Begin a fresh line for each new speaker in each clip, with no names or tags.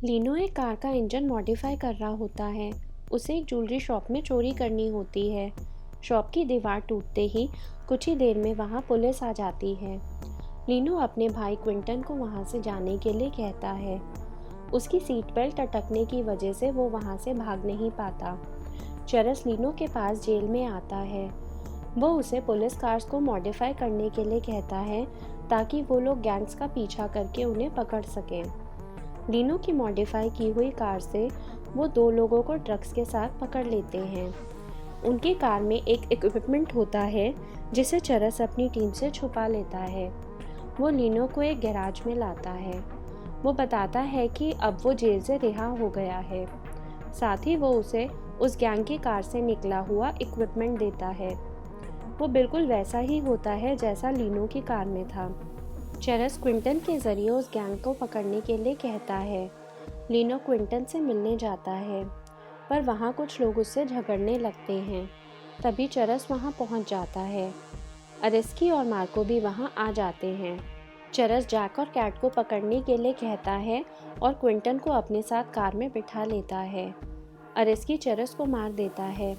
लीनो एक कार का engine modify कर रहा होता है। उसे एक ज्वेलरी शॉप में चोरी करनी होती है। शॉप की दीवार टूटते ही कुछ ही देर में वहां पुलिस आ जाती है। लीनो अपने भाई क्विंटन को वहां से जाने के लिए कहता है। उसकी सीट बेल्ट अटकने की वजह से वो वहां से भाग नहीं पाता। चरस लीनो के पास जेल में आता है। वो उसे पुलिस कार्स को मॉडिफाई करने के लिए कहता है ताकि वो लोग गैंग्स का पीछा करके उन्हें पकड़ सकें। लीनो की मॉडिफाई की हुई कार से वो दो लोगों को ड्रग्स के साथ पकड़ लेते हैं। उनकी कार में एक इक्विपमेंट होता है जिसे चरस अपनी टीम से छुपा लेता है। वो लीनो को एक गैराज में लाता है। वो बताता है कि अब वो जेल से रिहा हो गया है। साथ ही वो उसे उस गैंग की कार से निकला हुआ इक्विपमेंट देता है। वो बिल्कुल वैसा ही होता है जैसा लीनो की कार में था। चरस क्विंटन के जरिए उस गैंग को पकड़ने के लिए कहता है। लीनो क्विंटन से मिलने जाता है, पर वहाँ कुछ लोग उससे झगड़ने लगते हैं। तभी चरस वहाँ पहुँच जाता है। अरेस्की और मार्को भी वहाँ आ जाते हैं। चरस जैक और कैट को पकड़ने के लिए कहता है और क्विंटन को अपने साथ कार में बिठा लेता है। अरेस्की चरस को मार देता है।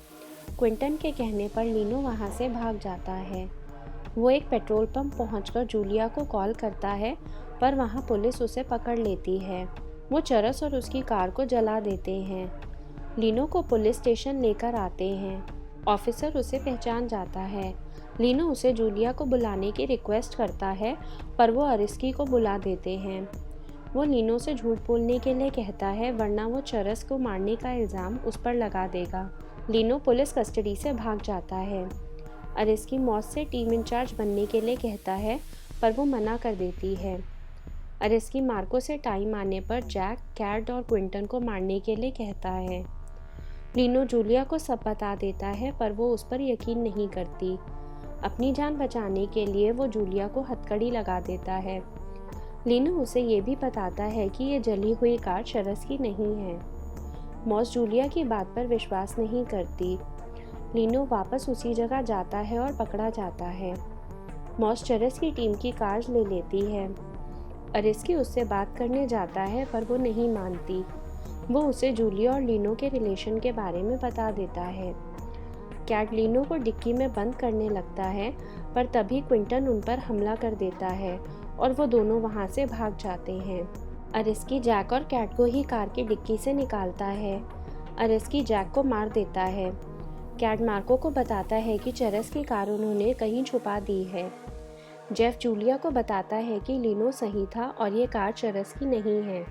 क्विंटन के कहने पर लीनो वहाँ से भाग जाता है। वो एक पेट्रोल पंप पहुंचकर जूलिया को कॉल करता है, पर वहां पुलिस उसे पकड़ लेती है। वो चरस और उसकी कार को जला देते हैं। लीनो को पुलिस स्टेशन लेकर आते हैं। ऑफिसर उसे पहचान जाता है। लीनो उसे जूलिया को बुलाने की रिक्वेस्ट करता है, पर वो अरिस्की को बुला देते हैं। वो लीनो से झूठ बोलने के लिए कहता है, वरना वो चरस को मारने का इल्ज़ाम उस पर लगा देगा। लीनो पुलिस कस्टडी से भाग जाता है। अरेस्की मॉस से टीम इंचार्ज बनने के लिए कहता है, पर वो मना कर देती है। अरेस्की मार्को से टाइम आने पर जैक, कैट और क्विंटन को मारने के लिए कहता है। लीनो जूलिया को सब बता देता है, पर वो उस पर यकीन नहीं करती। अपनी जान बचाने के लिए वो जूलिया को हथकड़ी लगा देता है। लीनो उसे ये भी बताता है कि ये जली हुई कार चरस की नहीं है। मॉस जूलिया की बात पर विश्वास नहीं करती। लीनो वापस उसी जगह जाता है और पकड़ा जाता है। मॉस चरस की टीम की कार ले लेती है। अरेस्की उससे बात करने जाता है, पर वो नहीं मानती। वो उसे जूलिया और लीनो के रिलेशन के बारे में बता देता है। कैट लीनो को डिक्की में बंद करने लगता है, पर तभी क्विंटन उन पर हमला कर देता है और वो दोनों वहाँ से भाग जाते हैं। अरेस्की जैक और कैट को ही कार की डिक्की से निकालता है। अरेस्की जैक को मार देता है। कैट मार्को को बताता है कि चरस की कार उन्होंने कहीं छुपा दी है। जेफ जूलिया को बताता है कि लीनो सही था और ये कार चरस की नहीं है।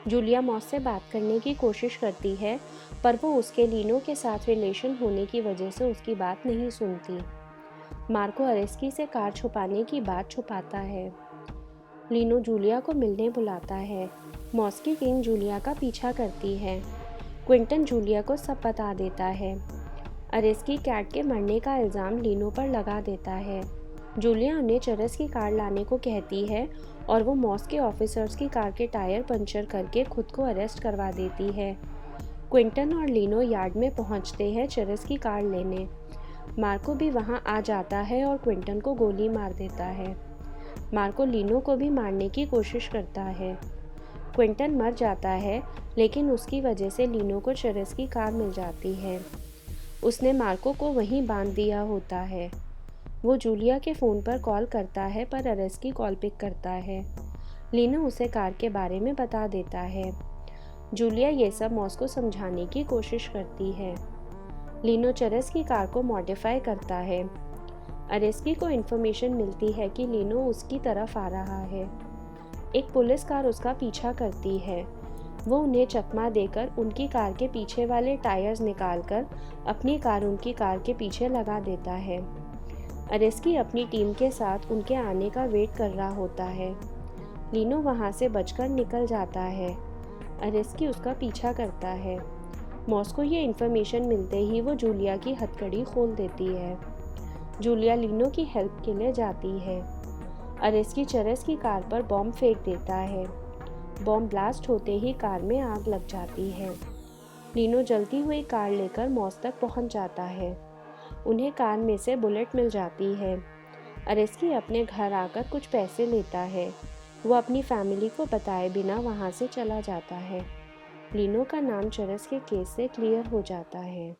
जूलिया मॉस से बात करने की कोशिश करती है, पर वो उसके लीनो के साथ रिलेशन होने की वजह से उसकी बात नहीं सुनती। मार्को अरेस्की से कार छुपाने की बात छुपाता है। लीनो जूलिया को मिलने बुलाता है। मॉस की टीम जूलिया का पीछा करती है। क्विंटन जूलिया को सब बता देता है। अरेस्की कैट के मरने का इल्ज़ाम लीनो पर लगा देता है। जूलिया उन्हें चरस की कार लाने को कहती है और वो मॉस के ऑफिसर्स की कार के टायर पंचर करके खुद को अरेस्ट करवा देती है। क्विंटन और लीनो यार्ड में पहुंचते हैं चरस की कार लेने। मार्को भी वहां आ जाता है और क्विंटन को गोली मार देता है। मार्को लीनो को भी मारने की कोशिश करता है। क्विंटन मर जाता है, लेकिन उसकी वजह से लीनो को चरस की कार मिल जाती है। उसने मार्को को वहीं बांध दिया होता है। वो जूलिया के फ़ोन पर कॉल करता है, पर अरेस्की कॉल पिक करता है। लीनो उसे कार के बारे में बता देता है। जूलिया ये सब मॉस को समझाने की कोशिश करती है। लीनो चरस की कार को मॉडिफाई करता है। अरेस्की को इन्फॉर्मेशन मिलती है कि लीनो उसकी तरफ आ रहा है। एक पुलिस कार उसका पीछा करती है। वो उन्हें चकमा देकर उनकी कार के पीछे वाले टायर्स निकालकर अपनी कार उनकी कार के पीछे लगा देता है। अरेस्की अपनी टीम के साथ उनके आने का वेट कर रहा होता है। लीनो वहाँ से बचकर निकल जाता है। अरेस्की उसका पीछा करता है। मॉस को ये इन्फॉर्मेशन मिलते ही वो जूलिया की हथकड़ी खोल देती है। जूलिया लीनो की हेल्प के लिए जाती है। अरेस्की चरस की कार पर बॉम्ब फेंक देता है। बॉम्ब ब्लास्ट होते ही कार में आग लग जाती है। लीनो जलती हुई कार लेकर मॉस तक पहुंच जाता है। उन्हें कार में से बुलेट मिल जाती है। अरेस्की अपने घर आकर कुछ पैसे लेता है। वो अपनी फैमिली को बताए बिना वहाँ से चला जाता है। लीनो का नाम चरस के केस से क्लियर हो जाता है।